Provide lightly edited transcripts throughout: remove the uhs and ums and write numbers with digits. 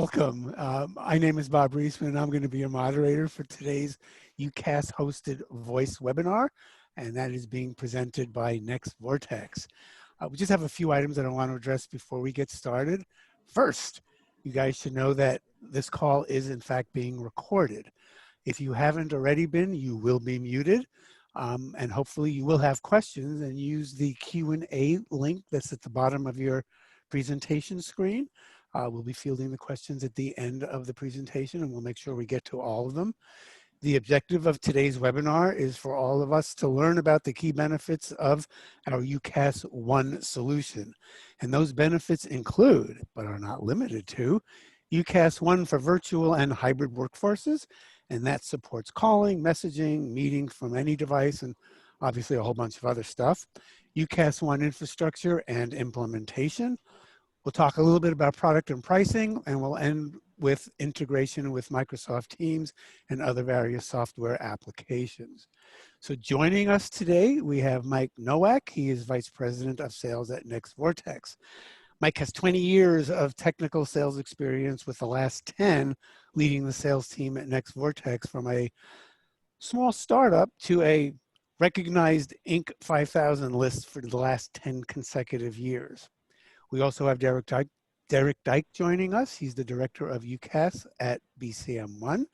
Welcome. My name is Bob Reisman, and I'm going to be your moderator for today's UCaaS hosted voice webinar, and that is being presented by nexVortex. We just have a few items that I want to address before we get started. First, you guys should know that this call is in fact being recorded. If you haven't already been, you will be muted, and hopefully you will have questions, and use the Q&A link that's at the bottom of your presentation screen. We'll be fielding the questions at the end of the presentation, and we'll make sure we get to all of them. The objective of today's webinar is for all of us to learn about the key benefits of our UCaaS solution. And those benefits include, but are not limited to, UCaaS for virtual and hybrid workforces, and that supports calling, messaging, meeting from any device, and obviously a whole bunch of other stuff. UCaaS infrastructure and implementation. We'll talk a little bit about product and pricing, and we'll end with integration with Microsoft Teams and other various software applications. So joining us today, we have Mike Nowak. He is Vice President of Sales at nexVortex. Mike has 20 years of technical sales experience, with the last 10 leading the sales team at nexVortex, from a small startup to a recognized Inc. 5000 list for the last 10 consecutive years. We also have Derek Dyke joining us. He's the Director of UCaaS at BCM1.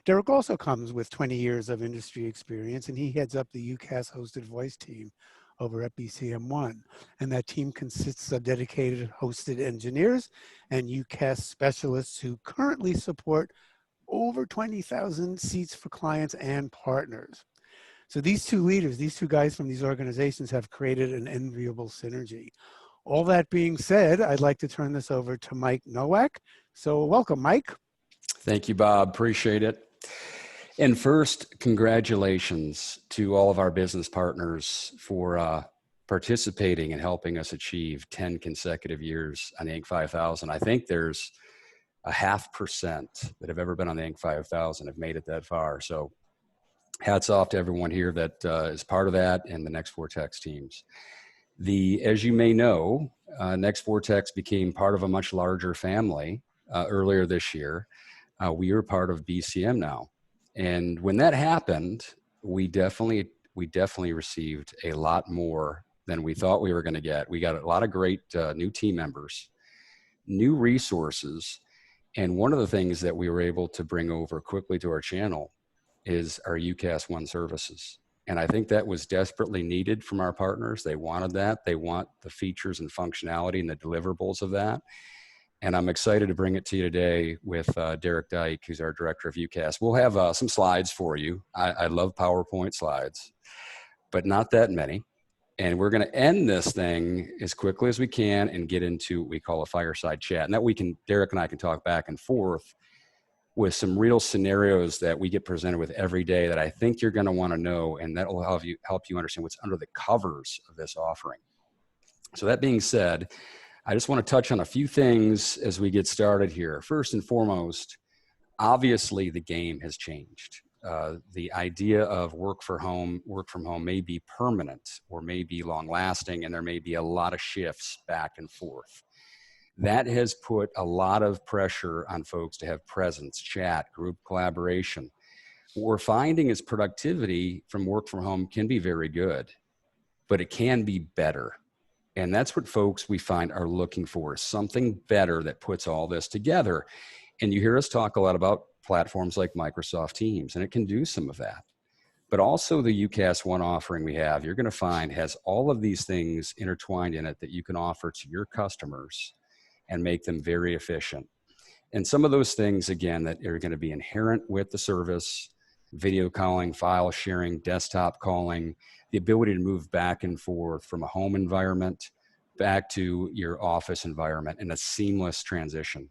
Derek also comes with 20 years of industry experience, and he heads up the UCaaS hosted voice team over at BCM1. And that team consists of dedicated hosted engineers and UCaaS specialists who currently support over 20,000 seats for clients and partners. So these two leaders, these two guys from these organizations, have created an enviable synergy. All that being said, I'd like to turn this over to Mike Nowak. So welcome, Mike. Thank you, Bob. Appreciate it. And first, congratulations to all of our business partners for participating and helping us achieve 10 consecutive years on the Inc. 5000. I think there's a 0.5% that have ever been on the Inc. 5000 have made it that far. So hats off to everyone here that is part of that, and the nexVortex teams. As you may know, nexVortex became part of a much larger family earlier this year. We are part of BCM now. And when that happened, we definitely received a lot more than we thought we were going to get. We got a lot of great new team members, new resources. And one of the things that we were able to bring over quickly to our channel is our UCaaS services. And I think that was desperately needed from our partners. They wanted that. They want the features and functionality and the deliverables of that. And I'm excited to bring it to you today with Derek Dyke, who's our Director of UCaaS. We'll have some slides for you. I love PowerPoint slides, but not that many. And we're going to end this thing as quickly as we can and get into what we call a fireside chat. And that Derek and I can talk back and forth with some real scenarios that we get presented with every day that I think you're going to want to know, and that will help you understand what's under the covers of this offering. So that being said, I just want to touch on a few things as we get started here. First and foremost, obviously the game has changed. The idea of work from home may be permanent or may be long lasting, and there may be a lot of shifts back and forth. That has put a lot of pressure on folks to have presence, chat, group collaboration. What we're finding is productivity from work from home can be very good, but it can be better. And that's what folks we find are looking for, something better that puts all this together. And you hear us talk a lot about platforms like Microsoft Teams, and it can do some of that. But also the UCaaS offering we have, you're going to find has all of these things intertwined in it that you can offer to your customers and make them very efficient. And some of those things, again, that are going to be inherent with the service: video calling, file sharing, desktop calling, the ability to move back and forth from a home environment back to your office environment in a seamless transition.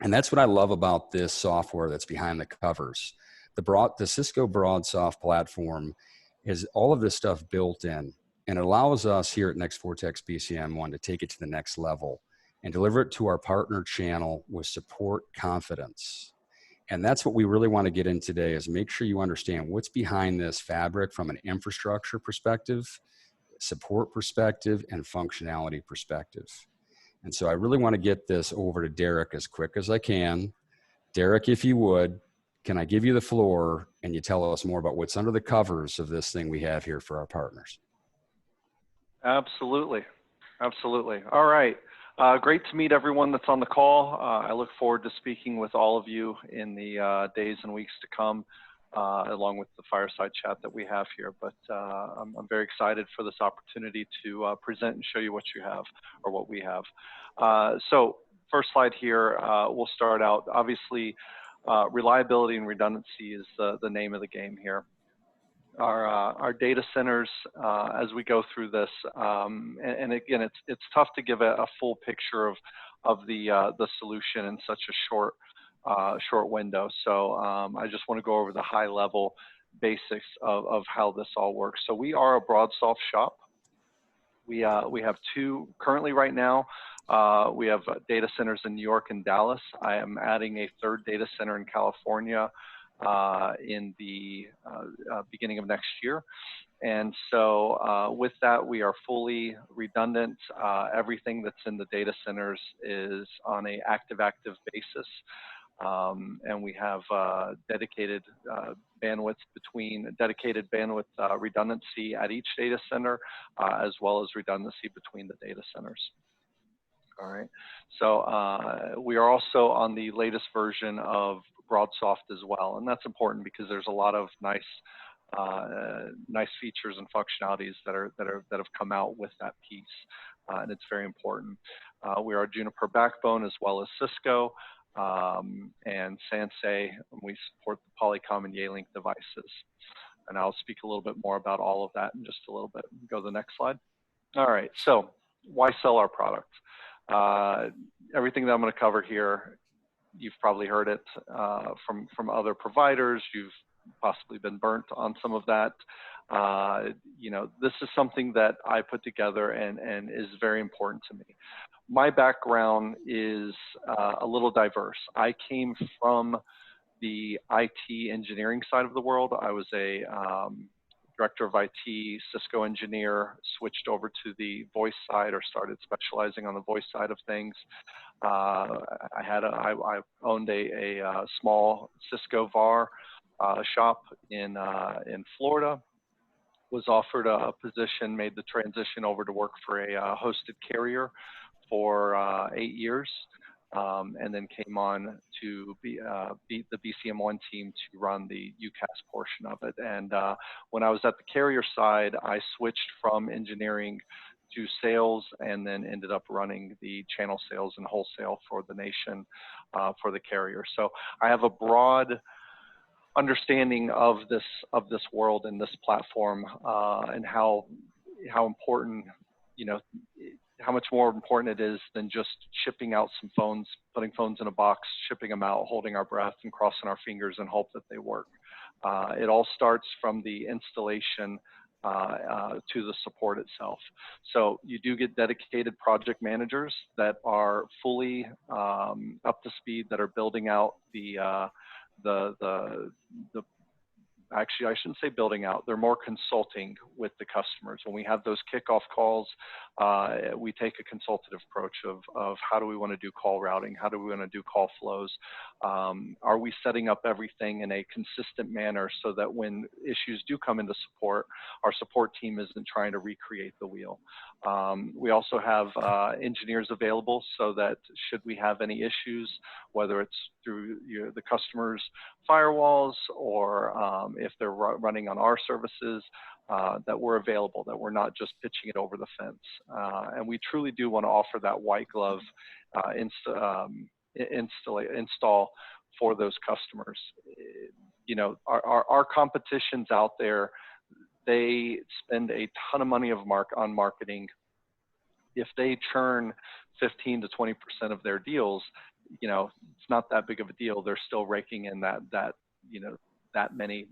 And that's what I love about this software that's behind the covers. The Cisco BroadSoft platform is all of this stuff built in, and it allows us here at nexVortex BCM1 to take it to the next level and deliver it to our partner channel with support confidence. And that's what we really want to get in today, is make sure you understand what's behind this fabric from an infrastructure perspective, support perspective, and functionality perspective. And so I really want to get this over to Derek as quick as I can. Derek, if you would, can I give you the floor and you tell us more about what's under the covers of this thing we have here for our partners? Absolutely. Absolutely. All right. Great to meet everyone that's on the call. I look forward to speaking with all of you in the days and weeks to come, along with the fireside chat that we have here. But I'm very excited for this opportunity to present and show you what you have, or what we have. So first slide here, we'll start out. Obviously, reliability and redundancy is the name of the game here. Our data centers, as we go through this, and again, it's tough to give a full picture of the solution in such a short window. So I just want to go over the high level basics of how this all works. So we are a BroadSoft shop. We have two currently right now. We have data centers in New York and Dallas. I am adding a third data center in California in the beginning of next year. And so with that, we are fully redundant. Everything that's in the data centers is on a active basis. And we have dedicated bandwidth redundancy at each data center, as well as redundancy between the data centers. All right. So we are also on the latest version of BroadSoft as well, and that's important because there's a lot of nice features and functionalities that have come out with that piece, and it's very important. We are Juniper backbone as well as Cisco and Sansei, and we support the Polycom and Yealink devices. And I'll speak a little bit more about all of that in just a little bit. Go to the next slide. All right. So why sell our product? Everything that I'm going to cover here, you've probably heard it from other providers. You've possibly been burnt on some of that. You know, this is something that I put together and is very important to me. My background is a little diverse. I came from the IT engineering side of the world. I was a director of IT, Cisco engineer, switched over to the voice side, or started specializing on the voice side of things. I owned a small Cisco VAR shop in Florida. Was offered a position, made the transition over to work for a hosted carrier for 8 years. And then came on to be the BCM1 team to run the UCaaS portion of it. And when I was at the carrier side, I switched from engineering to sales, and then ended up running the channel sales and wholesale for the nation for the carrier. So I have a broad understanding of this world and this platform, and how important, you know, how much more important it is than just shipping out some phones, putting phones in a box, shipping them out, holding our breath and crossing our fingers and hope that they work. It all starts from the installation to the support itself. So you do get dedicated project managers that are fully up to speed, that are building out actually, I shouldn't say building out, they're more consulting with the customers. When we have those kickoff calls, we take a consultative approach of how do we want to do call routing? How do we want to do call flows? Are we setting up everything in a consistent manner so that when issues do come into support, our support team isn't trying to recreate the wheel? We also have engineers available so that should we have any issues, whether it's through the customer's firewalls or if they're running on our services, that we're available, that we're not just pitching it over the fence. And we truly do want to offer that white glove install for those customers. You know, our competitions out there, they spend a ton of money on marketing. If they churn 15 to 20% of their deals, you know, it's not that big of a deal. They're still raking in that many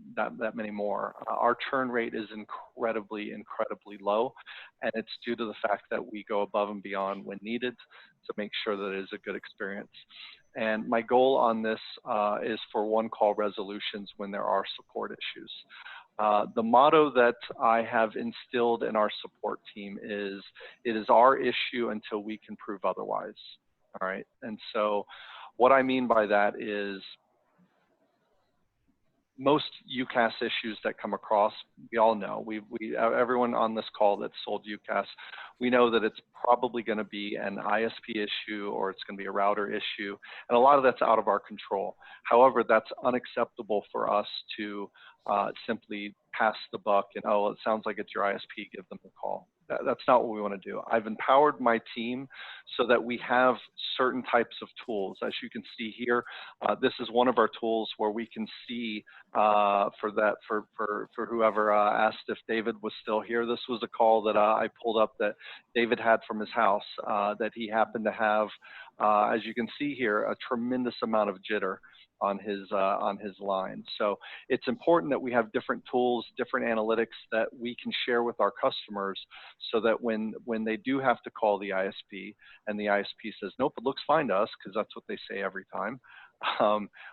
more. Our churn rate is incredibly low, and it's due to the fact that we go above and beyond when needed to make sure that it is a good experience. And my goal on this is for one-call resolutions when there are support issues. The motto that I have instilled in our support team is, it is our issue until we can prove otherwise. All right. And so what I mean by that is, most UCaaS issues that come across, we all know, everyone on this call that's sold UCaaS, we know that it's probably going to be an ISP issue, or it's going to be a router issue, and a lot of that's out of our control. However, that's unacceptable for us to simply pass the buck and, oh, it sounds like it's your ISP, give them a call. That's not what we want to do. I've empowered my team so that we have certain types of tools. As you can see here, this is one of our tools where we can see for whoever asked if David was still here. This was a call that I pulled up that David had from his house that he happened to have, as you can see here, a tremendous amount of jitter on his line. So it's important that we have different tools, different analytics that we can share with our customers, so that when they do have to call the ISP and the ISP says, nope, it looks fine to us, because that's what they say every time,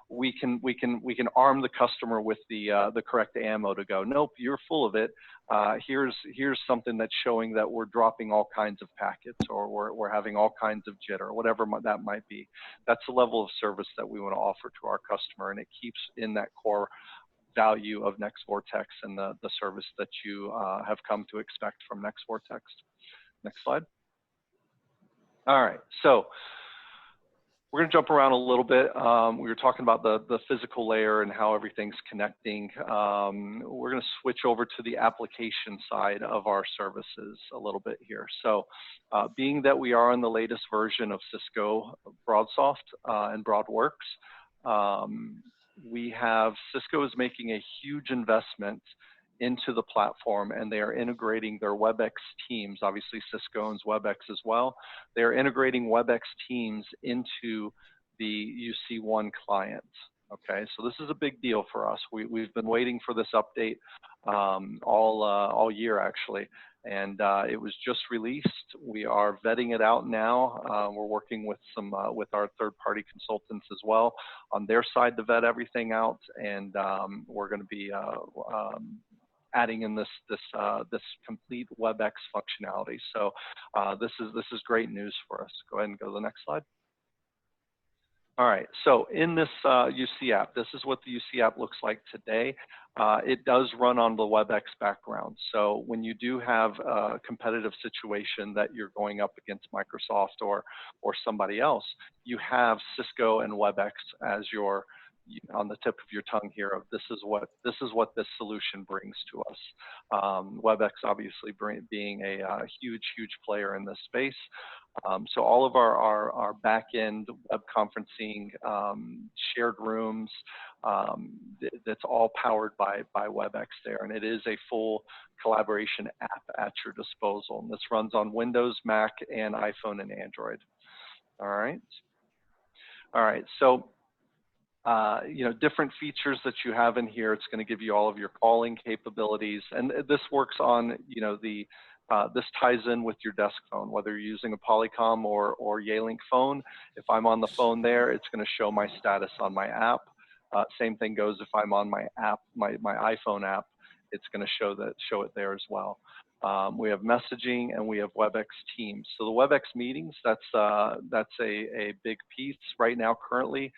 we can arm the customer with the correct ammo to go, nope, you're full of it. Here's something that's showing that we're dropping all kinds of packets, or we're having all kinds of jitter, whatever that might be. That's the level of service that we want to offer to our customer, and it keeps in that core value of nexVortex and the service that you have come to expect from nexVortex. Next slide. All right, so we're going to jump around a little bit. We were talking about the physical layer and how everything's connecting. We're going to switch over to the application side of our services a little bit here. So being that we are in the latest version of Cisco BroadSoft and BroadWorks, Cisco is making a huge investment into the platform, and they are integrating their WebEx teams. Obviously, Cisco owns WebEx as well. They are integrating WebEx teams into the UC1 client. Okay, so this is a big deal for us. We've been waiting for this update all year, actually, and it was just released. We are vetting it out now. We're working with with our third-party consultants as well on their side to vet everything out, and we're going to be adding in this complete WebEx functionality. So this is great news for us. Go ahead and go to the next slide. All right, so in this UC app, this is what the UC app looks like today. It does run on the WebEx background. So when you do have a competitive situation that you're going up against Microsoft or somebody else, you have Cisco and WebEx as your on the tip of your tongue here of this is what this solution brings to us. WebEx obviously being a huge player in this space. So all of our back-end web conferencing, shared rooms, that's all powered by WebEx there, and it is a full collaboration app at your disposal. And this runs on Windows, Mac, and iPhone and Android. All right. So different features that you have in here. It's going to give you all of your calling capabilities, and this works on, this ties in with your desk phone, whether you're using a Polycom or Yealink phone. If I'm on the phone there, it's going to show my status on my app. Same thing goes if I'm on my app, my iPhone app, it's going to show it there as well. We have messaging, and we have WebEx Teams. So the WebEx meetings, that's a big piece right now. Currently,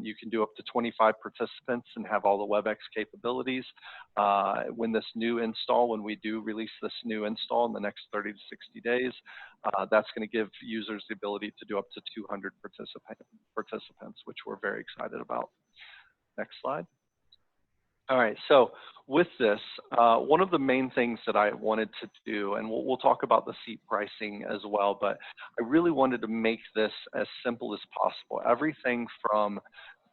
you can do up to 25 participants and have all the WebEx capabilities. When we do release this new install in the next 30 to 60 days, that's going to give users the ability to do up to 200 participants, which we're very excited about. Next slide. All right, so with this, one of the main things that I wanted to do, and we'll talk about the seat pricing as well, but I really wanted to make this as simple as possible. Everything from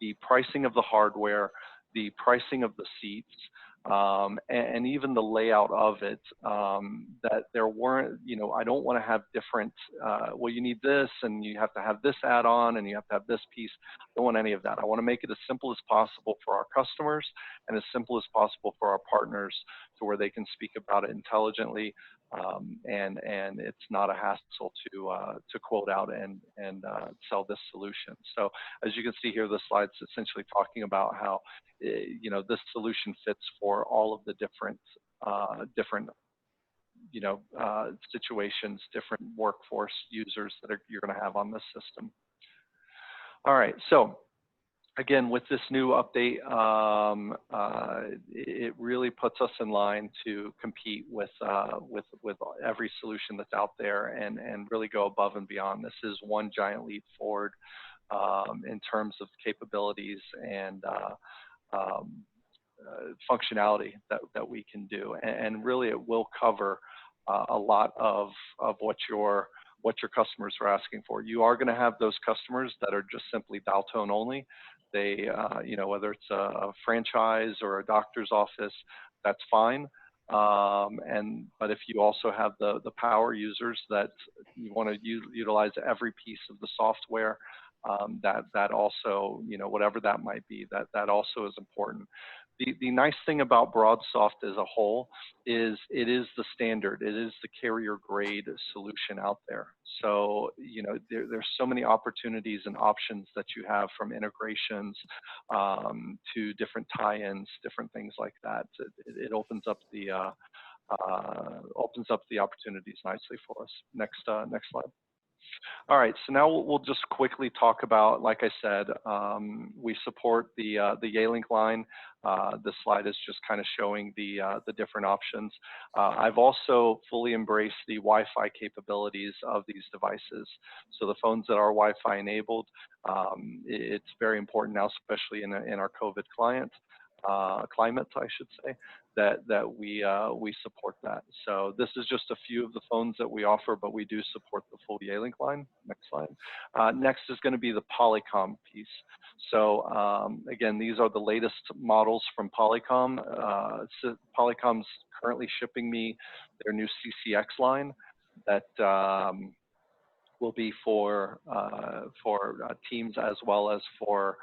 the pricing of the hardware, the pricing of the seats, and even the layout of it, that there weren't, I don't want to have different, well, you need this, and you have to have this add-on, and you have to have this piece. I don't want any of that. I want to make it as simple as possible for our customers and as simple as possible for our partners, to where they can speak about it intelligently and it's not a hassle to quote out and sell this solution. So as you can see here, the slide's essentially talking about how this solution fits for all of the different situations, different workforce users that you're going to have on this system. All right, so again, with this new update, it really puts us in line to compete with every solution that's out there and really go above and beyond. This is one giant leap forward in terms of capabilities and functionality that we can do, and really it will cover a lot of what your customers are asking for. You are going to have those customers that are just simply dial tone only. They, whether it's a franchise or a doctor's office, that's fine. But if you also have the power users that you want to utilize every piece of the software, that also, whatever that might be, that also is important. The nice thing about BroadSoft as a whole is it is the standard. It is the carrier grade solution out there. So, there's so many opportunities and options that you have, from integrations to different tie-ins, different things like that. It opens up the opportunities nicely for us. Next slide. All right, so now we'll just quickly talk about, like I said, we support the Yealink line. This slide is just kind of showing the different options. I've also fully embraced the Wi-Fi capabilities of these devices. So the phones that are Wi-Fi enabled, it's very important now, especially in our COVID climate, I should say, that we support that. So this is just a few of the phones that we offer, but we do support the full Yealink line. Next slide. Next is going to be the Polycom piece. So again, these are the latest models from Polycom. Polycom's currently shipping me their new CCX line that will be for Teams as well as for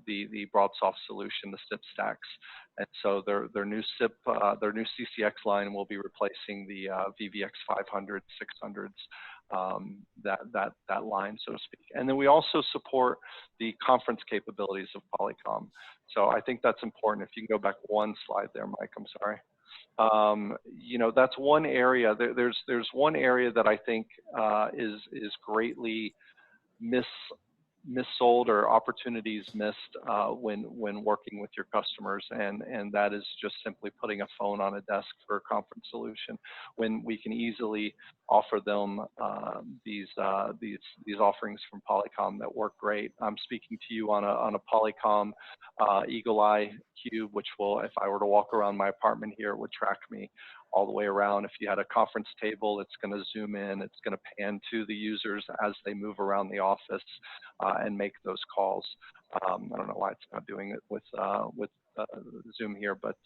the BroadSoft solution, the SIP stacks. And so their new CCX line will be replacing the VVX 500, 600s, that line, so to speak. And then we also support the conference capabilities of Polycom. So I think that's important. If you can go back one slide there, Mike, I'm sorry. That's one area. There's one area that I think is greatly missold, or opportunities missed when working with your customers, and that is just simply putting a phone on a desk for a conference solution, when we can easily offer them these offerings from Polycom that work great. I'm speaking to you on a Polycom Eagle Eye Cube, which will, if I were to walk around my apartment here, it would track me all the way around. If you had a conference table, it's going to zoom in, it's going to pan to the users as they move around the office and make those calls. I don't know why it's not doing it with Zoom here, but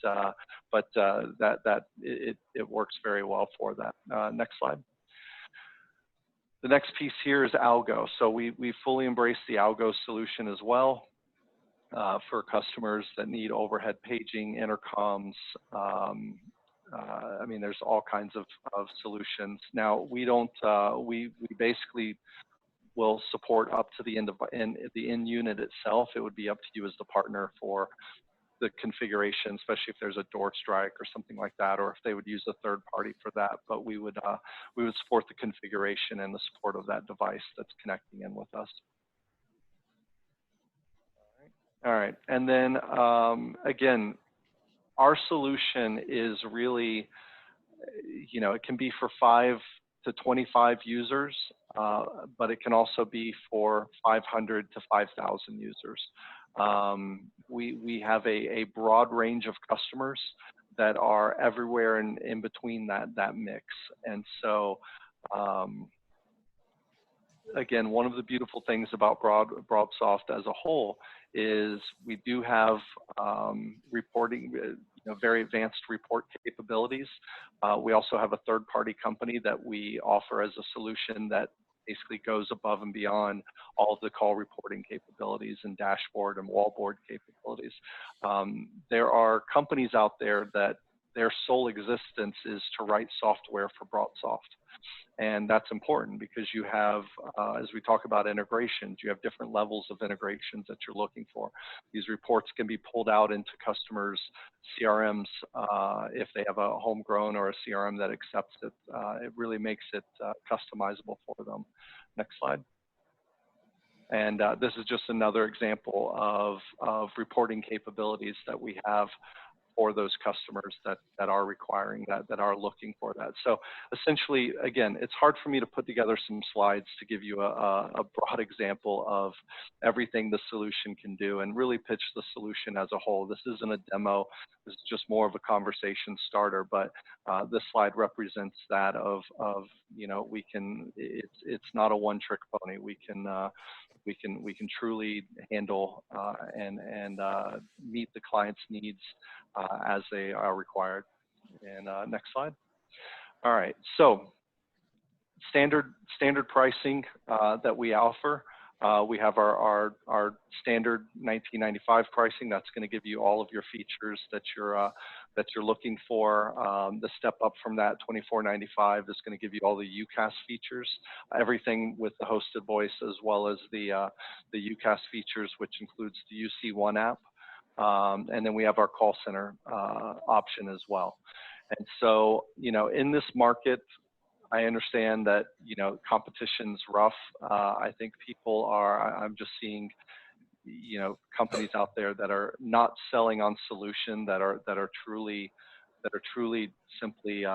it works very well for that. Next slide. The next piece here is Algo. So we fully embrace the Algo solution as well for customers that need overhead paging, intercoms. I mean, there's all kinds of solutions. Now, we don't, we basically will support up to the end of the end unit itself. It would be up to you as the partner for the configuration, especially if there's a door strike or something like that, or if they would use a third party for that. But we would support the configuration and the support of that device that's connecting in with us. All right, and then again, our solution is really, it can be for 5 to 25 users, but it can also be for 500 to 5,000 users. We have a broad range of customers that are everywhere in between that mix. And so, again, one of the beautiful things about BroadSoft as a whole is we do have reporting, very advanced report capabilities. We also have a third-party company that we offer as a solution that basically goes above and beyond all of the call reporting capabilities and dashboard and wallboard capabilities. There are companies out there that their sole existence is to write software for BroadSoft. And that's important because you have, as we talk about integrations, you have different levels of integrations that you're looking for. These reports can be pulled out into customers' CRMs if they have a homegrown or a CRM that accepts it. It really makes it customizable for them. Next slide. And this is just another example of reporting capabilities that we have for those customers that are requiring that are looking for that. So essentially, again, it's hard for me to put together some slides to give you a broad example of everything the solution can do and really pitch the solution as a whole. This isn't a demo. This is just more of a conversation starter, but this slide represents that of you know, we can, it's not a one-trick pony. We can truly handle and meet the client's needs as they are required. And next slide. All right, so standard pricing that we offer. We have our standard $19.95 pricing. That's going to give you all of your features that you're looking for. The step up from that $24.95 is going to give you all the UCaaS features, everything with the hosted voice, as well as the UCaaS features, which includes the UC1 app. And then we have our call center option as well. And so, you know, in this market, I understand that, you know, competition's rough. I think people are, I'm just seeing, you know, companies out there that are not selling on solution, that are truly simply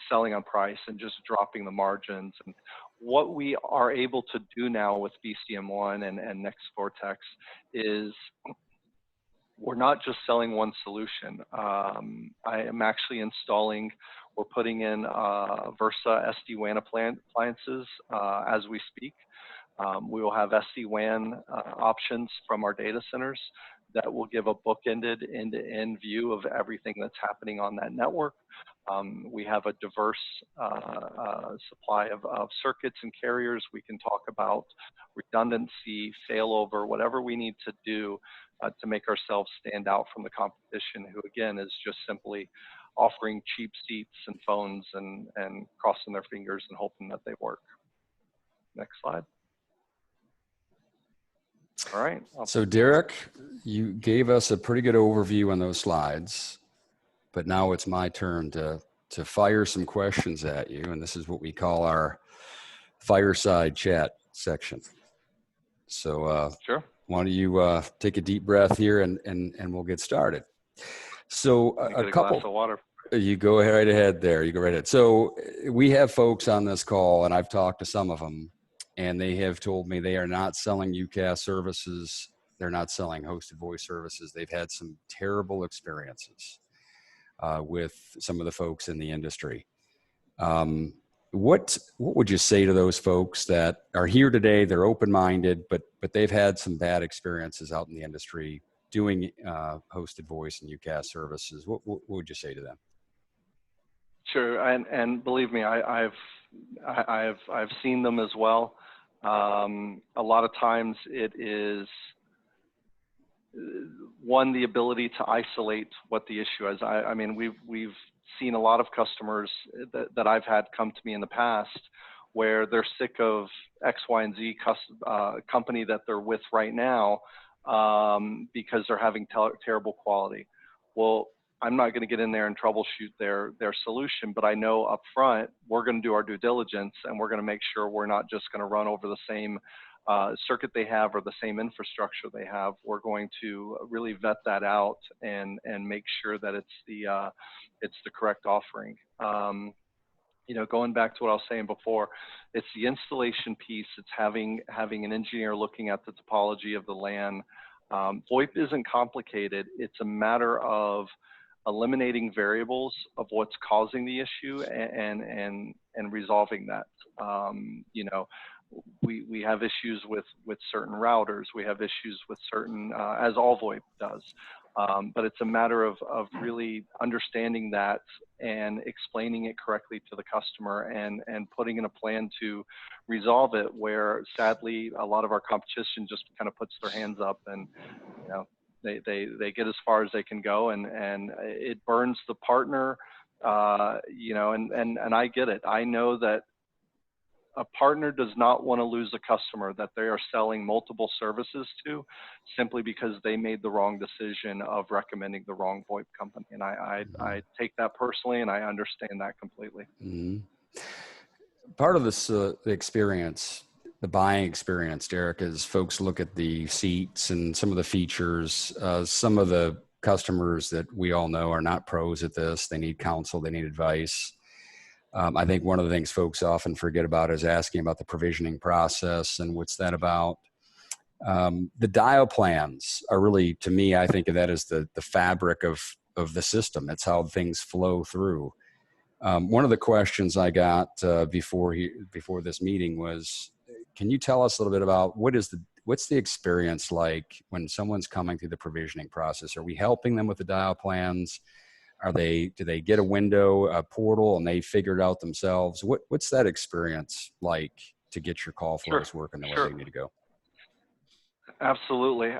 selling on price and just dropping the margins. And what we are able to do now with BCM1 and nexVortex is we're not just selling one solution. I am actually installing, we're putting in Versa SD-WAN appliances as we speak. We will have SD-WAN options from our data centers that will give a bookended end-to-end view of everything that's happening on that network. We have a diverse supply of circuits and carriers. We can talk about redundancy, failover, whatever we need to do to make ourselves stand out from the competition, who again is just simply offering cheap seats and phones and crossing their fingers and hoping that they work. Next slide. All right. So Derek, you gave us a pretty good overview on those slides, but now it's my turn to fire some questions at you. And this is what we call our fireside chat section. So sure. Why don't you take a deep breath here and we'll get started. So a couple glass of water. You go right ahead there. You go right ahead. So we have folks on this call, and I've talked to some of them, and they have told me they are not selling UCaaS services. They're not selling hosted voice services. They've had some terrible experiences with some of the folks in the industry. What would you say to those folks that are here today? They're open-minded, but they've had some bad experiences out in the industry doing hosted voice and UCaaS services. What would you say to them? Sure, and believe me, I've seen them as well. A lot of times it is one, the ability to isolate what the issue is. I mean, we've seen a lot of customers that I've had come to me in the past where they're sick of X, Y, and Z company that they're with right now because they're having terrible quality. Well, I'm not going to get in there and troubleshoot their solution, but I know up front we're going to do our due diligence and we're going to make sure we're not just going to run over the same circuit they have or the same infrastructure they have. We're going to really vet that out and make sure that it's the correct offering. You know, going back to what I was saying before, it's the installation piece. It's having an engineer looking at the topology of the LAN. VoIP isn't complicated. It's a matter of eliminating variables of what's causing the issue and resolving that. You know, we have issues with certain routers. We have issues with certain, as all VoIP does. But it's a matter of really understanding that and explaining it correctly to the customer and putting in a plan to resolve it, where sadly a lot of our competition just kind of puts their hands up and, you know, They get as far as they can go, and it burns the partner, you know, and I get it. I know that a partner does not want to lose a customer that they are selling multiple services to simply because they made the wrong decision of recommending the wrong VoIP company. And I take that personally, and I understand that completely. Mm-hmm. Part of this, the experience, the buying experience, Derek, is folks look at the seats and some of the features. Some of the customers that we all know are not pros at this. They need counsel, they need advice. I think one of the things folks often forget about is asking about the provisioning process and what's that about. The dial plans are really, to me, I think of that as the fabric of the system. It's how things flow through. One of the questions I got before this meeting was, can you tell us a little bit about what's the experience like when someone's coming through the provisioning process? Are we helping them with the dial plans? Do they get a window, a portal, and they figure it out themselves? What's that experience like to get your call flows working the way they need to go? Absolutely.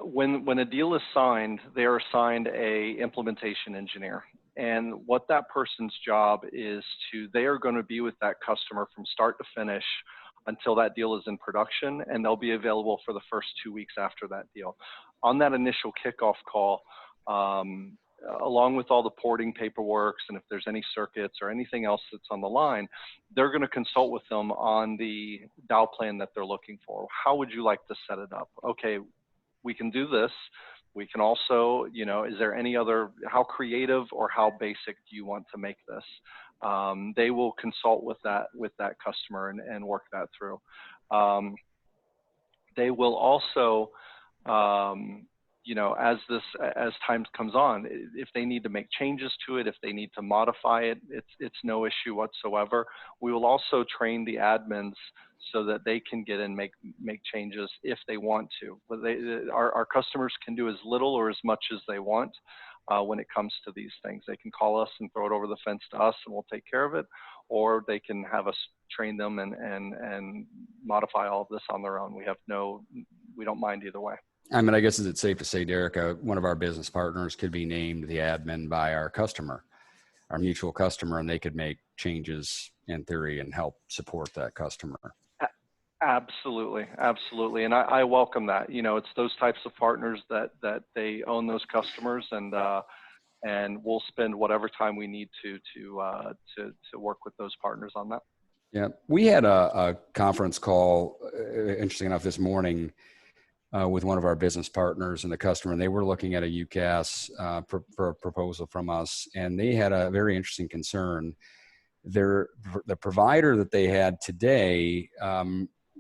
When a deal is signed, they are assigned a implementation engineer. And what that person's job is they are going to be with that customer from start to finish until that deal is in production, and they'll be available for the first 2 weeks after that deal. On that initial kickoff call, along with all the porting paperwork, and if there's any circuits or anything else that's on the line, they're going to consult with them on the dial plan that they're looking for. How would you like to set it up? Okay, we can do this. We can also, you know, is there any other, how creative or how basic do you want to make this? They will consult with that customer and work that through. They will also, you know, as time comes on, if they need to make changes to it, if they need to modify it, it's no issue whatsoever. We will also train the admins so that they can get in, make changes if they want to. But our customers can do as little or as much as they want when it comes to these things. They can call us and throw it over the fence to us, and we'll take care of it, or they can have us train them and modify all of this on their own. We don't mind either way. I mean, I guess is it safe to say, Derek, one of our business partners could be named the admin by our customer, our mutual customer, and they could make changes in theory and help support that customer. Absolutely, absolutely, and I welcome that. You know, it's those types of partners that they own those customers, and we'll spend whatever time we need to work with those partners on that. Yeah, we had a conference call, interesting enough, this morning. With one of our business partners and the customer, and they were looking at a UCaaS for a proposal from us, and they had a very interesting concern. The provider that they had today,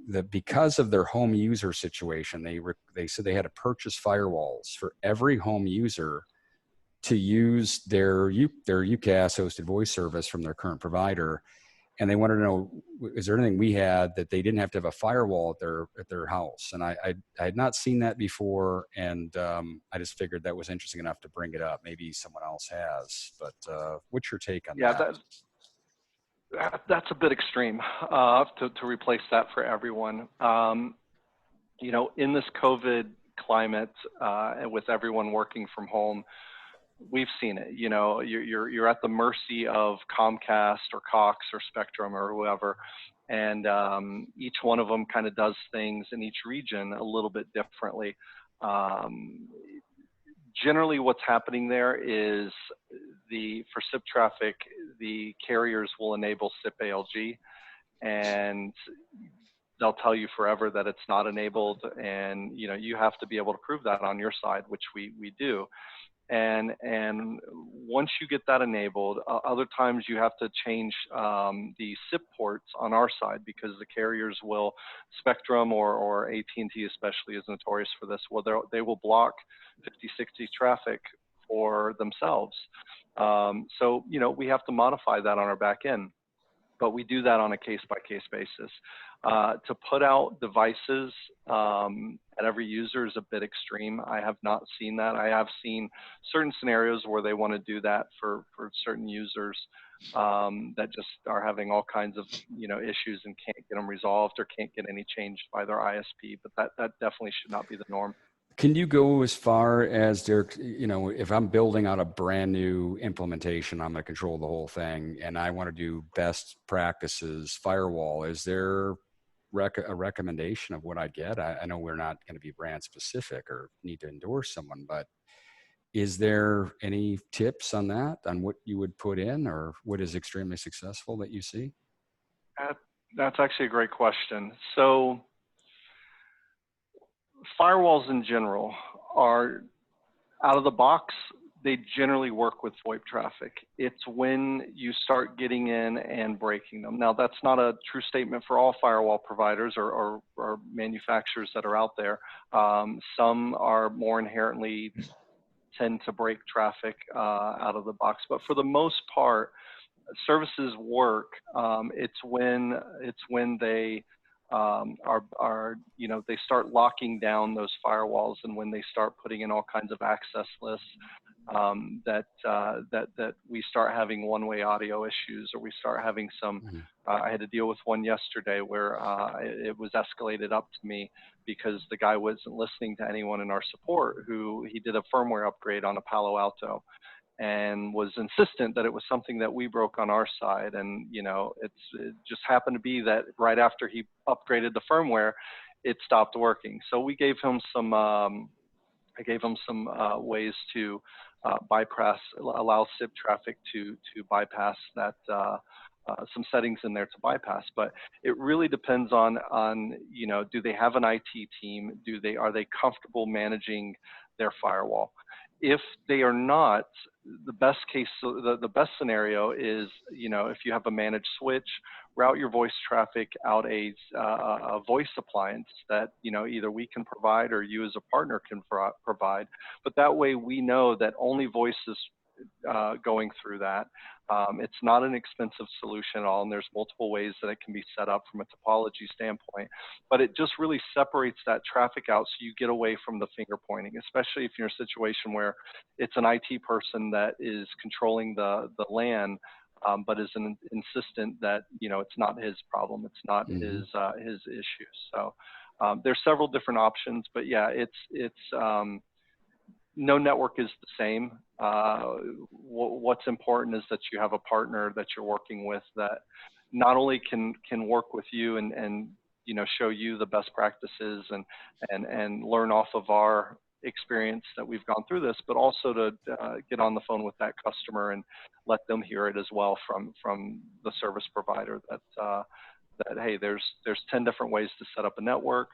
that because of their home user situation, they said they had to purchase firewalls for every home user to use their UCaaS hosted voice service from their current provider. And they wanted to know, is there anything we had that they didn't have to have a firewall at their house? And I had not seen that before, and I just figured that was interesting enough to bring it up. Maybe someone else has, but what's your take on that? That's a bit extreme to replace that for everyone. You know, in this COVID climate, and with everyone working from home, we've seen it. You know, you're at the mercy of Comcast or Cox or Spectrum or whoever, and each one of them kind of does things in each region a little bit differently. Generally, what's happening there is for SIP traffic, the carriers will enable SIP ALG, and they'll tell you forever that it's not enabled, and you know, you have to be able to prove that on your side, which we do. And once you get that enabled, other times you have to change the SIP ports on our side, because the carriers will, Spectrum or AT&T especially is notorious for this. Well, they will block 50/60 traffic for themselves. So, you know, we have to modify that on our back end, but we do that on a case-by-case basis. To put out devices at every user is a bit extreme. I have not seen that. I have seen certain scenarios where they want to do that for certain users that just are having all kinds of, you know, issues and can't get them resolved or can't get any changed by their ISP, but that definitely should not be the norm. Can you go as far as, Derek, you know, if I'm building out a brand new implementation, I'm going to control the whole thing, and I want to do best practices firewall, is there a recommendation of what I get? I know we're not going to be brand specific or need to endorse someone, but is there any tips on that, on what you would put in or what is extremely successful that you see? That's actually a great question. So firewalls in general are out of the box. They generally work with VoIP traffic. It's when you start getting in and breaking them. Now, that's not a true statement for all firewall providers or manufacturers that are out there. Some are more inherently tend to break traffic out of the box, but for the most part, services work. It's when they are you know, they start locking down those firewalls, and when they start putting in all kinds of access lists, that we start having one-way audio issues, or we start having some. I had to deal with one yesterday where it was escalated up to me because the guy wasn't listening to anyone in our support who he did a firmware upgrade on a Palo Alto, and was insistent that it was something that we broke on our side. And, you know, it just happened to be that right after he upgraded the firmware, it stopped working. So we gave him some, I gave him some ways to bypass, allow SIP traffic to bypass that, some settings in there to bypass. But it really depends on, you know, do they have an IT team? Are they comfortable managing their firewall? If they are not, the best case, the best scenario is, you know, if you have a managed switch, route your voice traffic out a voice appliance that, you know, either we can provide or you as a partner can provide. But that way we know that only voice is going through that. It's not an expensive solution at all, and there's multiple ways that it can be set up from a topology standpoint, but it just really separates that traffic out so you get away from the finger pointing, especially if you're in a situation where it's an IT person that is controlling the LAN, but is insistent that, you know, it's not his problem, it's not his issue. So there's several different options, but yeah, it's no network is the same. What's important is that you have a partner that you're working with that not only can work with you and you know, show you the best practices and learn off of our experience that we've gone through this, but also to get on the phone with that customer and let them hear it as well from the service provider that that hey, there's 10 different ways to set up a network.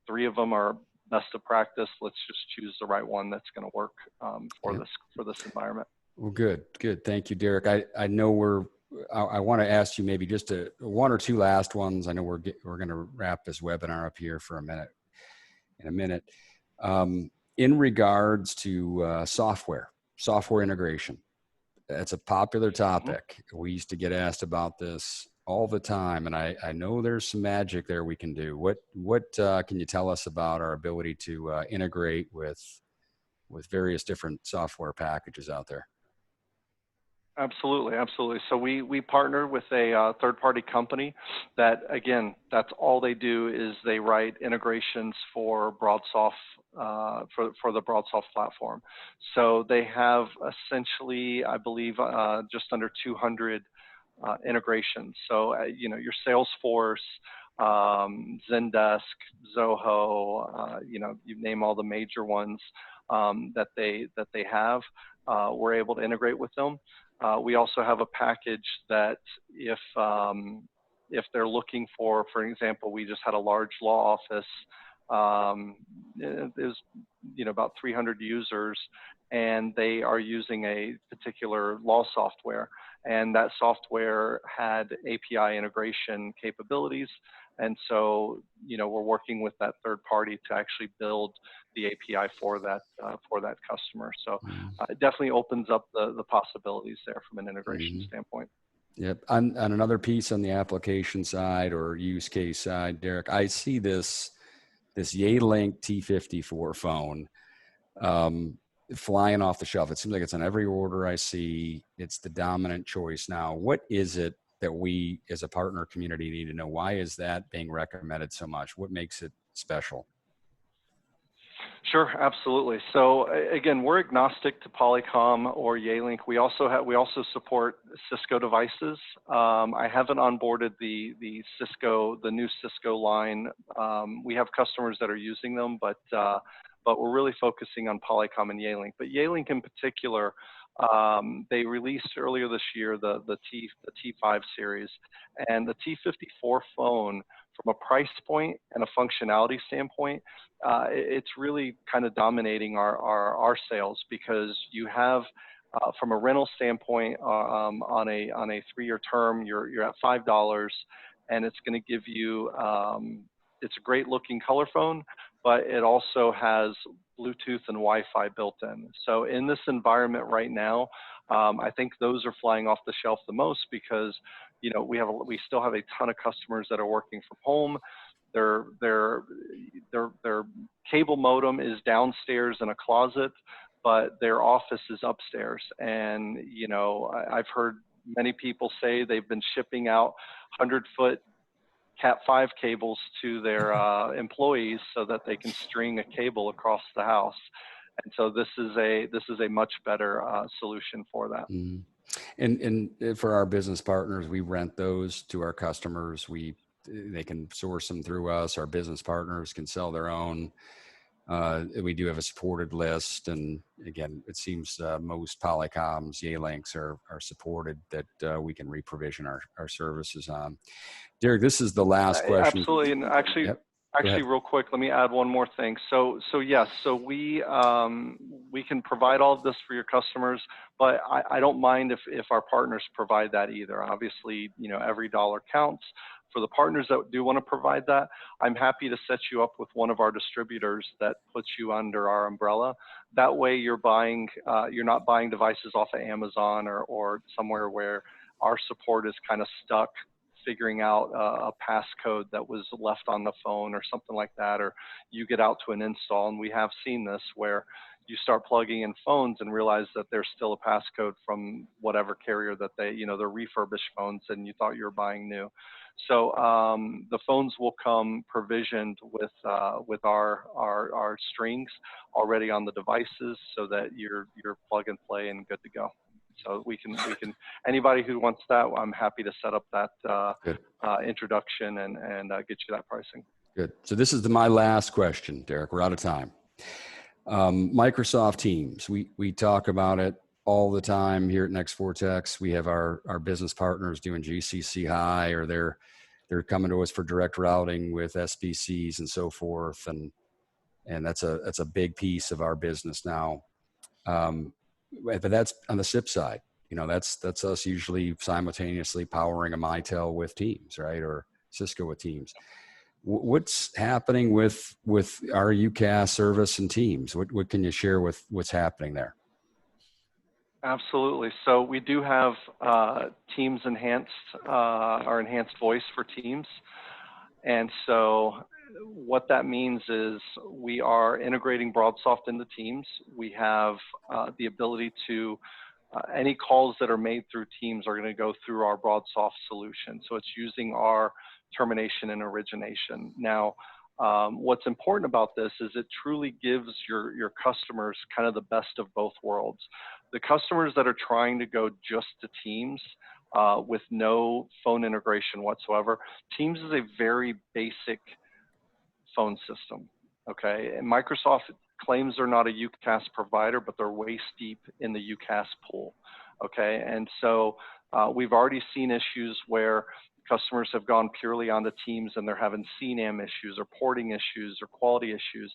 3 of them are best of practice. Let's just choose the right one that's going to work for this environment. Well, good. Thank you, Derek. I know I want to ask you maybe just one or two last ones. I know we're going to wrap this webinar up here in a minute. In regards to software integration, that's a popular topic. We used to get asked about this all the time, and I know there's some magic there we can do. What can you tell us about our ability to integrate with various different software packages out there? Absolutely. So we partner with a third-party company that, again, that's all they do is they write integrations for BroadSoft, for the BroadSoft platform. So they have essentially, I believe, just under 200 integrations. So you know, your Salesforce, Zendesk, Zoho, you know, you name all the major ones that they have. We're able to integrate with them. We also have a package that if they're looking for example, we just had a large law office. There's, you know, about 300 users, and they are using a particular law software, and that software had API integration capabilities. And so, you know, we're working with that third party to actually build the API for that customer. So it definitely opens up the possibilities there from an integration standpoint. Yep. On another piece on the application side or use case side, Derek, I see this Yealink T54 phone flying off the shelf. It seems like it's on every order I see. It's the dominant choice now. What is it that we as a partner community need to know? Why is that being recommended so much? What makes it special? Sure, absolutely. So again, we're agnostic to Polycom or Yealink. We also support Cisco devices. I haven't onboarded the new Cisco line. We have customers that are using them, but we're really focusing on Polycom and Yealink. But Yealink in particular, they released earlier this year the T5 series, and the T54 phone, from a price point and a functionality standpoint, it's really kind of dominating our sales, because you have, from a rental standpoint, on a 3-year term, you're at $5, and it's going to give you, it's a great looking color phone, but it also has Bluetooth and Wi-Fi built in. So in this environment right now, I think those are flying off the shelf the most, because we still have a ton of customers that are working from home. Their cable modem is downstairs in a closet, but their office is upstairs. And I've heard many people say they've been shipping out 100-foot Cat5 cables to their employees so that they can string a cable across the house. And so this is a much better solution for that. Mm. And for our business partners, we rent those to our customers. They can source them through us. Our business partners can sell their own. We do have a supported list, and again, it seems most Polycoms, Yealinks are supported, that we can reprovision our services on. Derek, this is the last question. Absolutely, and actually, Yep. real quick, let me add one more thing. So yes, so we can provide all of this for your customers, but I don't mind if our partners provide that either. Obviously, every dollar counts. For the partners that do want to provide that, I'm happy to set you up with one of our distributors that puts you under our umbrella. That way, you're not buying devices off of Amazon or somewhere where our support is kind of stuck figuring out a passcode that was left on the phone or something like that, or you get out to an install. And we have seen this where you start plugging in phones and realize that there's still a passcode from whatever carrier that they're refurbished phones and you thought you were buying new. So the phones will come provisioned with our strings already on the devices, so that you're plug and play and good to go. So we can anybody who wants that, I'm happy to set up that introduction and get you that pricing. Good. So this is my last question, Derek. We're out of time. Microsoft Teams. We talk about it all the time here at nexVortex. We have our business partners doing GCC High, or they're coming to us for direct routing with SBCs and so forth, and that's a big piece of our business now. But that's on the SIP side. That's us usually simultaneously powering a Mitel with Teams, right, or Cisco with Teams. What's happening with our UCaaS service and Teams? What can you share with what's happening there? Absolutely. So we do have Teams enhanced, our enhanced voice for Teams. And so what that means is we are integrating BroadSoft into Teams. We have the ability to, any calls that are made through Teams are going to go through our BroadSoft solution. So it's using our termination and origination. Now, what's important about this is it truly gives your customers kind of the best of both worlds. The customers that are trying to go just to Teams with no phone integration whatsoever, Teams is a very basic phone system, okay? And Microsoft claims they're not a UCaaS provider, but they're waist deep in the UCaaS pool, okay? And so we've already seen issues where customers have gone purely onto Teams and they're having CNAM issues or porting issues or quality issues,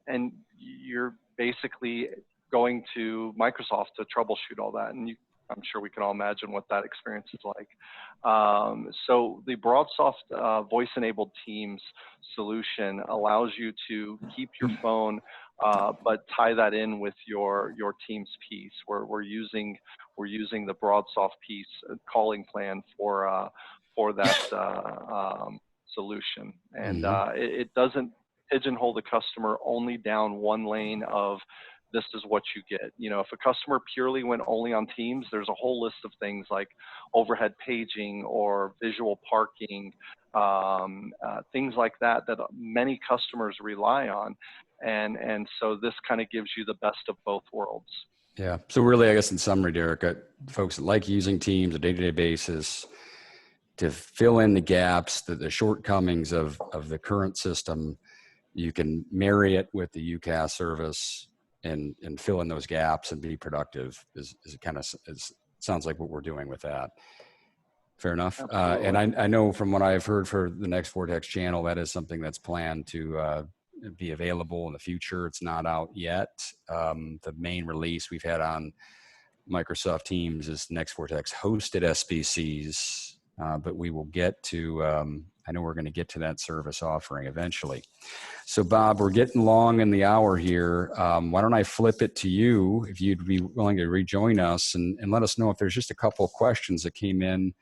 and you're basically going to Microsoft to troubleshoot all that. And I'm sure we can all imagine what that experience is like. So the BroadSoft voice-enabled Teams solution allows you to keep your phone, but tie that in with your Teams piece. We're using the BroadSoft piece calling plan for that solution, and it doesn't pigeonhole the customer only down one lane of this is what you get. If a customer purely went only on Teams, there's a whole list of things like overhead paging or visual parking, things like that many customers rely on. And so this kind of gives you the best of both worlds. Yeah. So really, I guess in summary, Derek, folks that like using Teams on a day-to-day basis to fill in the gaps, the shortcomings of the current system, you can marry it with the UCaaS service and fill in those gaps and be productive. Is kind of sounds like what we're doing with that. Fair enough. And I know from what I've heard for the nexVortex channel, that is something that's planned to be available in the future. It's not out yet. The main release we've had on Microsoft Teams is nexVortex hosted SBCs, but we will get to, I know we're going to get to that service offering eventually. So Bob, we're getting long in the hour here. Why don't I flip it to you if you'd be willing to rejoin us and let us know if there's just a couple of questions that came in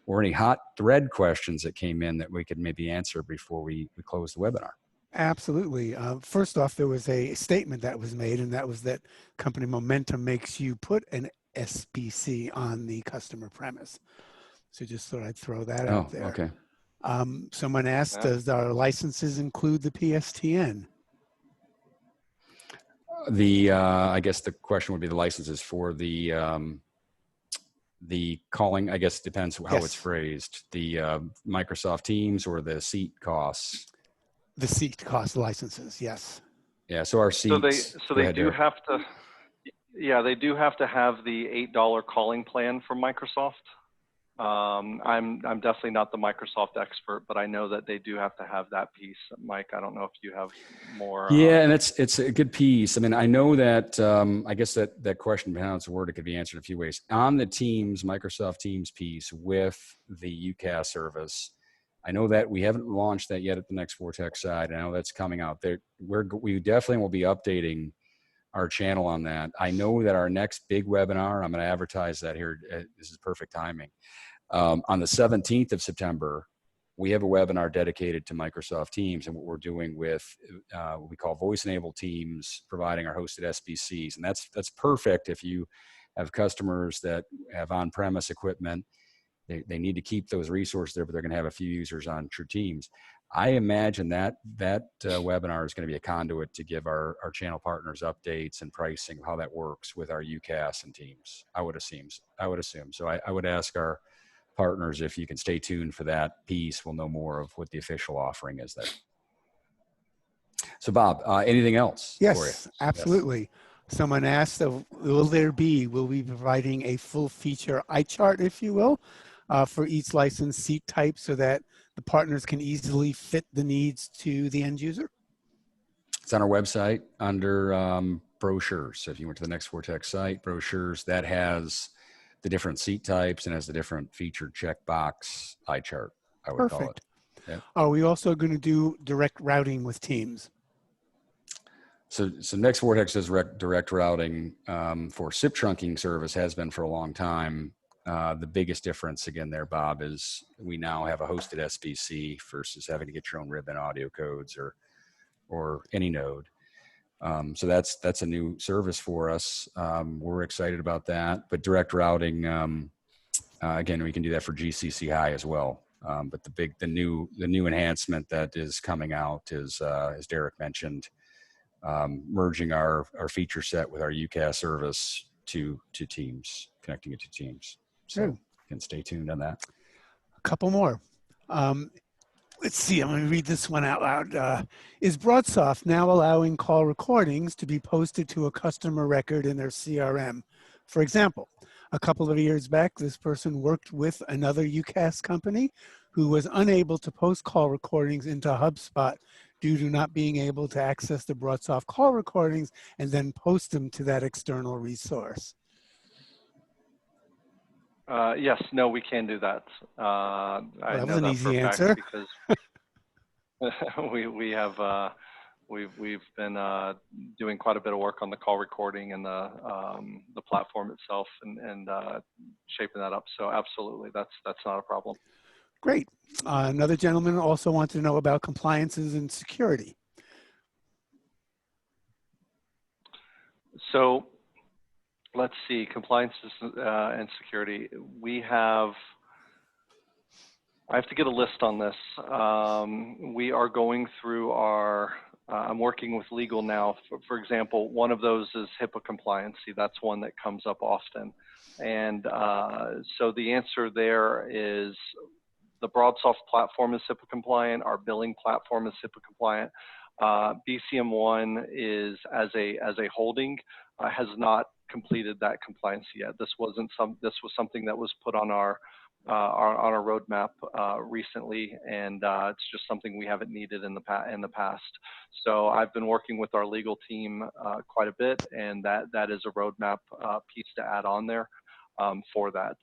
or any hot thread questions that came in that we could maybe answer before we close the webinar. Absolutely. First off, there was a statement that was made, and that was that company momentum makes you put an SBC on the customer premise. So just thought I'd throw that out there. Okay. Someone asked, does our licenses include the PSTN? I guess the question would be the licenses for the calling, I guess it depends how Yes. it's phrased, the Microsoft Teams or the seat costs. The seat cost licenses, yes. Yeah, so our seats. So they do have to, yeah, they do have to have the $8 calling plan from Microsoft. I'm definitely not the Microsoft expert, but I know that they do have to have that piece. Mike, I don't know if you have more. Yeah, and it's a good piece. I mean, I know that, I guess that question, how it's worded, could be answered a few ways. On the Teams, Microsoft Teams piece with the UCaaS service, I know that we haven't launched that yet at the nexVortex side. I know that's coming out there. We definitely will be updating our channel on that. I know that our next big webinar, I'm going to advertise that here. This is perfect timing. On the 17th of September, we have a webinar dedicated to Microsoft Teams and what we're doing with what we call voice-enabled teams, providing our hosted SBCs. And that's perfect if you have customers that have on-premise equipment. They need to keep those resources there, but they're going to have a few users on True Teams. I imagine that webinar is going to be a conduit to give our channel partners updates and pricing of how that works with our UCaaS and Teams. I would assume. So I would ask our partners if you can stay tuned for that piece. We'll know more of what the official offering is there. So Bob, anything else for you? Yes, absolutely. Yes. Someone asked, will we be providing a full feature eye chart, if you will, for each license seat type so that the partners can easily fit the needs to the end user? It's on our website under brochures. So if you went to the nexVortex site, brochures, that has the different seat types and has the different featured checkbox eye chart, I would call it. Yep. Are we also going to do direct routing with Teams? So nexVortex does direct routing for SIP trunking service, has been for a long time. The biggest difference again there, Bob, is we now have a hosted SBC versus having to get your own ribbon audio codes or any node. So that's a new service for us. We're excited about that. But direct routing, again, we can do that for GCC High as well. But the new enhancement that is coming out is, as Derek mentioned, merging our feature set with our UCaaS service to Teams, connecting it to Teams. So you can stay tuned on that. A couple more. Let's see, I'm going to read this one out loud. Is BroadSoft now allowing call recordings to be posted to a customer record in their CRM? For example, a couple of years back, this person worked with another UCaaS company who was unable to post call recordings into HubSpot due to not being able to access the BroadSoft call recordings and then post them to that external resource. Yes, no, we can do that. Well, I that know was an that easy for a fact answer. Because we've been doing quite a bit of work on the call recording and the platform itself and shaping that up. So absolutely, that's not a problem. Great. Another gentleman also wanted to know about compliances and security. So let's see, compliances and security. I have to get a list on this. We are going through our I'm working with legal now. For example, one of those is HIPAA compliancy. That's one that comes up often. And so the answer there is the BroadSoft platform is HIPAA compliant. Our billing platform is HIPAA compliant. BCM1 is as a holding has not completed that compliance yet. This was something that was put on our roadmap recently, and it's just something we haven't needed in the past. So I've been working with our legal team quite a bit, and that is a roadmap piece to add on there for that.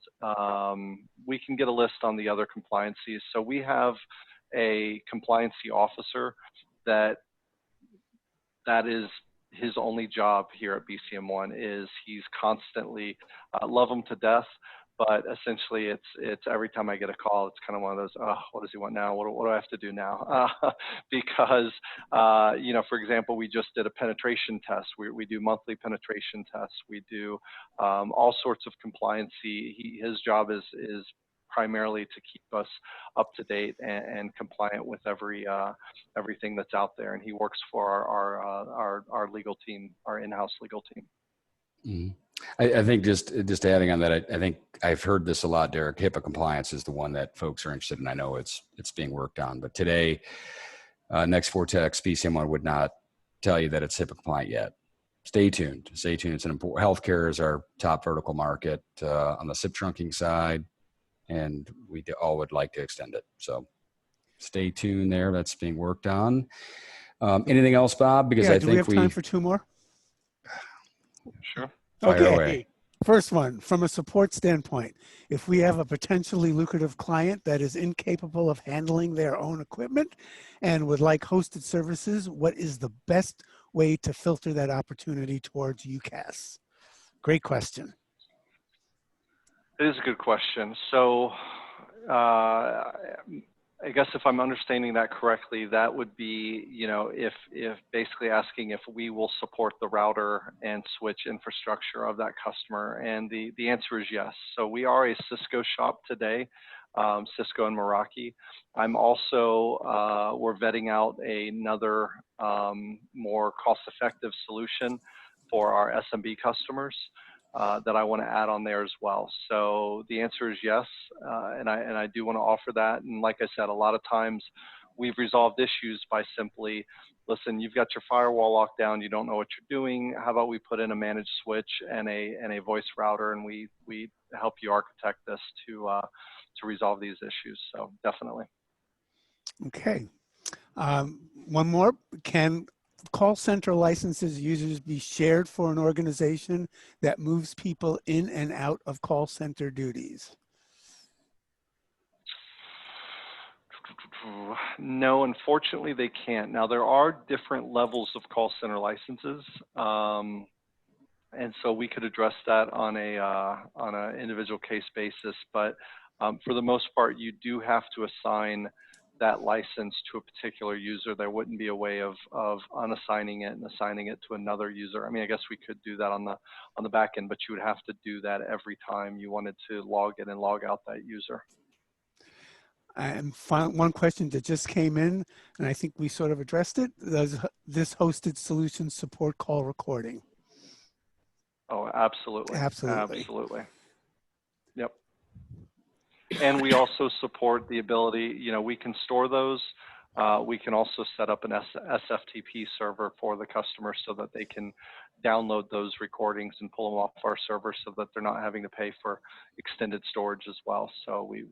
We can get a list on the other compliancies. So we have a compliancy officer that is his only job here at BCM1. Is he's constantly love him to death, but essentially it's every time I get a call, it's kind of one of those, oh, what does he want now? What do I have to do now? Because you know, for example, we just did a penetration test. We do monthly penetration tests. We do all sorts of compliancy. His job is primarily to keep us up to date and compliant with everything that's out there. And he works for our legal team, our in-house legal team. Mm-hmm. I think just adding on that, I think I've heard this a lot, Derek. HIPAA compliance is the one that folks are interested in. I know it's being worked on, but today, nexVortex BCM1 would not tell you that it's HIPAA compliant yet. Stay tuned. Stay tuned. It's an important. Healthcare is our top vertical market on the SIP trunking side, and we all would like to extend it. So stay tuned there. That's being worked on. Anything else, Bob? Because I think we have time for two more. Sure. Fire away. First one, from a support standpoint, if we have a potentially lucrative client that is incapable of handling their own equipment and would like hosted services, what is the best way to filter that opportunity towards UCaaS? Great question. It is a good question. So I guess if I'm understanding that correctly, that would be, you know, if basically asking if we will support the router and switch infrastructure of that customer. And the answer is yes. So we are a Cisco shop today, Cisco and Meraki. I'm also, we're vetting out another more cost-effective solution for our SMB customers. That I want to add on there as well. So the answer is yes, and I do want to offer that. And like I said, a lot of times we've resolved issues by simply, listen, you've got your firewall locked down, you don't know what you're doing. How about we put in a managed switch and a voice router, and we help you architect this to resolve these issues. So definitely. Okay. One more. Can call center licenses users be shared for an organization that moves people in and out of call center duties? No, unfortunately they can't. Now there are different levels of call center licenses, and so we could address that on an individual case basis. But for the most part, you do have to assign that license to a particular user. There wouldn't be a way of unassigning it and assigning it to another user. I mean, I guess we could do that on the back end, but you would have to do that every time you wanted to log in and log out that user. And one question that just came in, and I think we sort of addressed it: does this hosted solution support call recording? Oh, absolutely. Absolutely. Absolutely. Yep. And we also support the ability, you know, we can store those. We can also set up an SFTP server for the customer so that they can download those recordings and pull them off our server so that they're not having to pay for extended storage as well. So we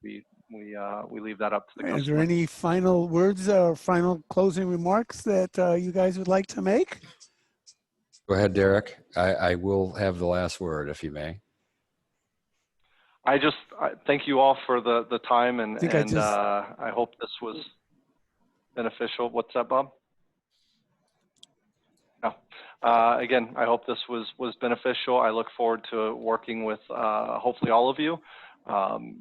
leave that up to the customer. Is there any final words or final closing remarks that you guys would like to make? Go ahead, Derek. I will have the last word, if you may. I thank you all for the time, and I hope this was beneficial. What's that, Bob? No. Again, I hope this was beneficial. I look forward to working with hopefully all of you.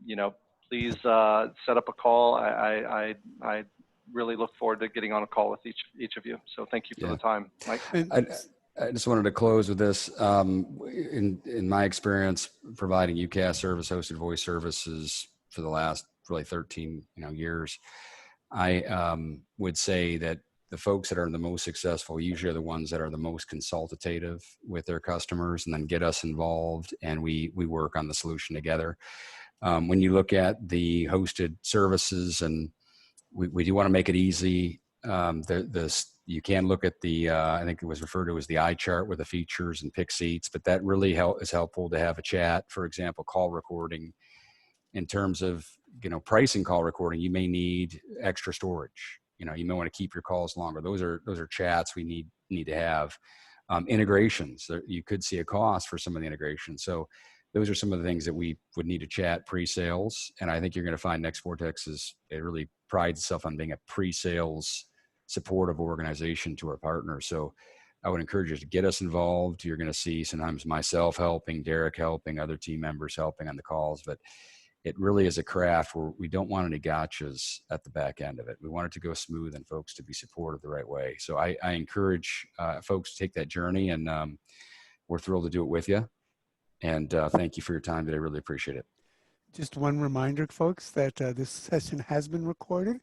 You know, please set up a call. I really look forward to getting on a call with each of you. So thank you for the time, Mike. I just wanted to close with this. In my experience providing UCaaS service, hosted voice services for the last really 13 years, I would say that the folks that are the most successful usually are the ones that are the most consultative with their customers and then get us involved, and we work on the solution together. When you look at the hosted services, and we do want to make it easy. You can look at the, I think it was referred to as the eye chart with the features and pick seats, but that really is helpful to have a chat. For example, call recording. In terms of, pricing call recording, you may need extra storage. You may want to keep your calls longer. Those are chats we need to have. Integrations, you could see a cost for some of the integrations. So those are some of the things that we would need to chat pre-sales. And I think you're going to find nexVortex it really prides itself on being a pre-sales supportive organization to our partners. So I would encourage you to get us involved. You're going to see sometimes myself helping, Derek helping, other team members helping on the calls, but it really is a craft where we don't want any gotchas at the back end of it. We want it to go smooth and folks to be supported the right way. So I encourage folks to take that journey, and we're thrilled to do it with you. And thank you for your time today. Really appreciate it. Just one reminder, folks, that this session has been recorded